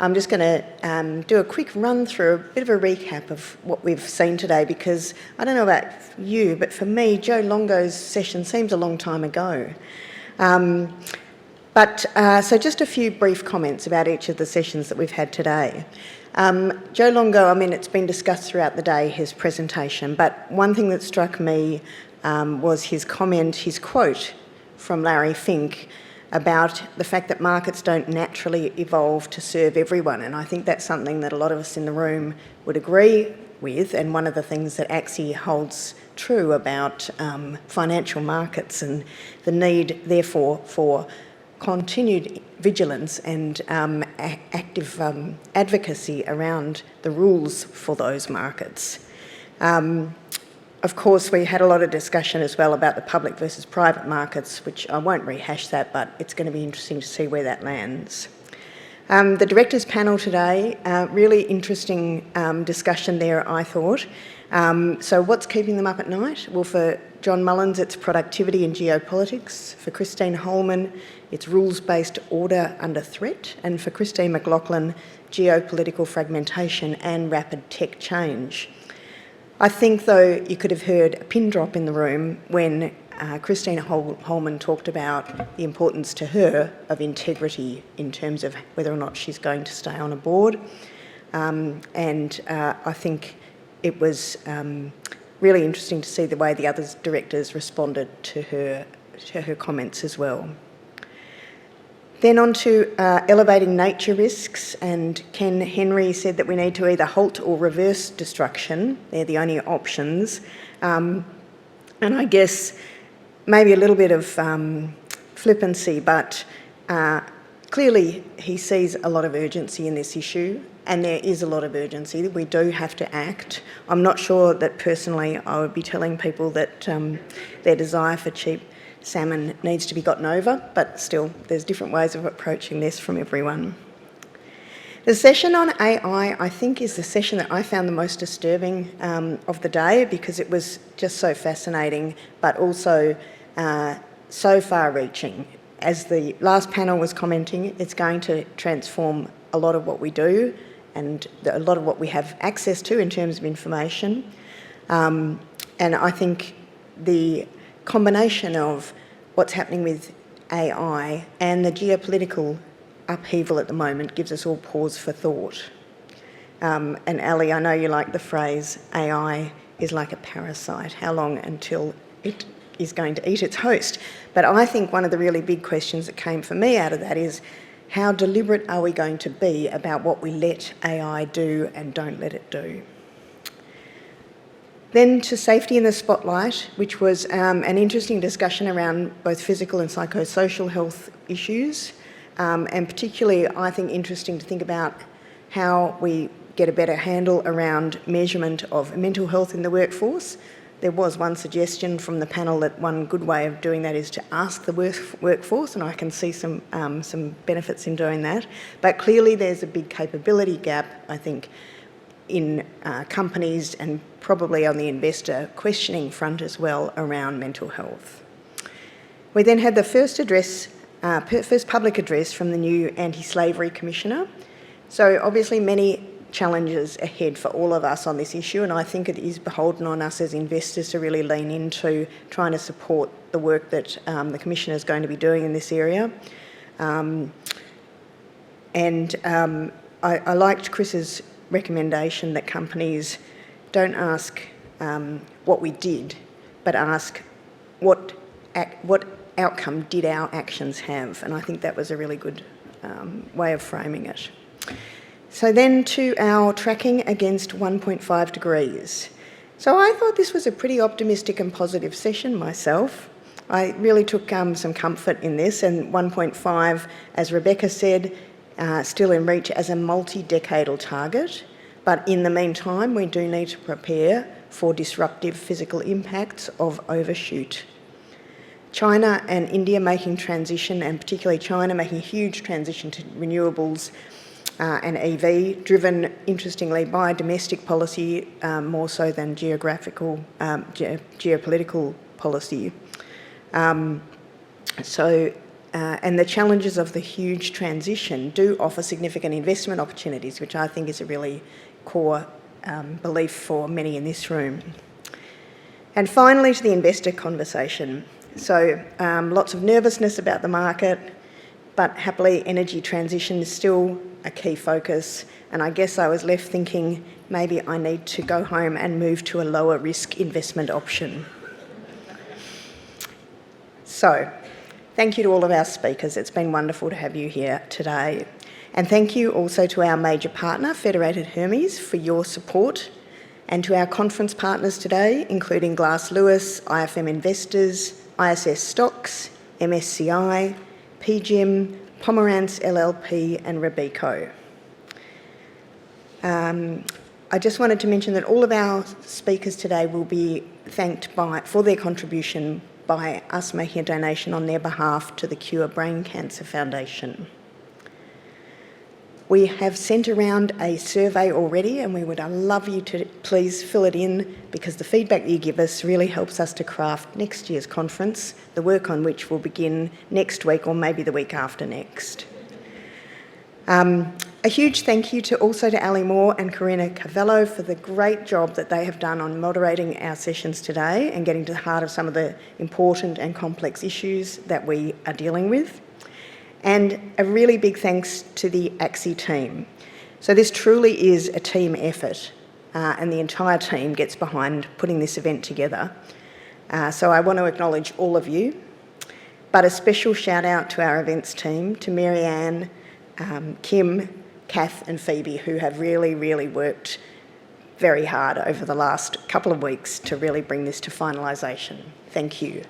I'm just going to do a quick run through, a bit of a recap of what we've seen today, because I don't know about you, but for me, Joe Longo's session seems a long time ago. So just a few brief comments about each of the sessions that we've had today. Joe Longo, I mean, it's been discussed throughout the day, his presentation, but one thing that struck me was his comment, his quote from Larry Fink about the fact that markets don't naturally evolve to serve everyone. And I think that's something that a lot of us in the room would agree with, and one of the things that AXI holds true about financial markets, and the need, therefore, for continued vigilance and active advocacy around the rules for those markets. Of course, we had a lot of discussion as well about the public versus private markets, which I won't rehash that, but it's going to be interesting to see where that lands. The directors panel today, really interesting discussion there, I thought. So what's keeping them up at night? Well, for John Mullins, it's productivity and geopolitics. For Christine Holman, it's rules-based order under threat. And for Christine McLaughlin, geopolitical fragmentation and rapid tech change. I think, though, you could have heard a pin drop in the room when Christine Holman talked about the importance to her of integrity in terms of whether or not she's going to stay on a board. I think it was really interesting to see the way the other directors responded to her comments as well. Then on to elevating nature risks, and Ken Henry said that we need to either halt or reverse destruction. They're the only options. And I guess maybe a little bit of flippancy, but clearly he sees a lot of urgency in this issue, and there is a lot of urgency. We do have to act. I'm not sure that personally I would be telling people that their desire for cheap salmon needs to be gotten over, but still, there's different ways of approaching this from everyone. The session on AI, I think, is the session that I found the most disturbing of the day, because it was just so fascinating, but also so far-reaching. As the last panel was commenting, it's going to transform a lot of what we do and a lot of what we have access to in terms of information. And I think the combination of what's happening with AI and the geopolitical upheaval at the moment gives us all pause for thought. And Ali, I know you like the phrase, AI is like a parasite. How long until it is going to eat its host? But I think one of the really big questions that came for me out of that is, how deliberate are we going to be about what we let AI do and don't let it do? Then to safety in the spotlight, which was an interesting discussion around both physical and psychosocial health issues, and particularly, I think, interesting to think about how we get a better handle around measurement of mental health in the workforce. There was one suggestion from the panel that one good way of doing that is to ask the workforce, and I can see some benefits in doing that. But clearly there's a big capability gap, I think, in companies and probably on the investor questioning front as well around mental health. We then had the first public address from the new Anti-Slavery Commissioner. So obviously many challenges ahead for all of us on this issue, and I think it is beholden on us as investors to really lean into trying to support the work that the Commissioner is going to be doing in this area. I liked Chris's recommendation that companies don't ask what we did, but ask what outcome did our actions have, and I think that was a really good way of framing it. So then to our tracking against 1.5 degrees. So I thought this was a pretty optimistic and positive session myself. I really took some comfort in this, and 1.5, as Rebecca said, still in reach as a multi-decadal target. But in the meantime, we do need to prepare for disruptive physical impacts of overshoot. China and India making transition, and particularly China making a huge transition to renewables and EV, driven, interestingly, by domestic policy more so than geopolitical policy. So and the challenges of the huge transition do offer significant investment opportunities, which I think is a really core belief for many in this room. And finally, to the investor conversation. So lots of nervousness about the market, but happily energy transition is still a key focus, and I guess I was left thinking maybe I need to go home and move to a lower risk investment option. So, thank you to all of our speakers. It's been wonderful to have you here today. And thank you also to our major partner, Federated Hermes, for your support, and to our conference partners today, including Glass Lewis, IFM Investors, ISS Stocks, MSCI, PGIM, Pomerantz LLP and Robeco. I just wanted to mention that all of our speakers today will be thanked for their contribution by us making a donation on their behalf to the Cure Brain Cancer Foundation. We have sent around a survey already, and we would love you to please fill it in, because the feedback that you give us really helps us to craft next year's conference, the work on which will begin next week or maybe the week after next. A huge thank you also to Ali Moore and Karina Cavello for the great job that they have done on moderating our sessions today and getting to the heart of some of the important and complex issues that we are dealing with. And a really big thanks to the AXI team. So this truly is a team effort, and the entire team gets behind putting this event together. So I want to acknowledge all of you, but a special shout out to our events team, to Marianne, Kim, Kath and Phoebe, who have really, really worked very hard over the last couple of weeks to really bring this to finalisation. Thank you.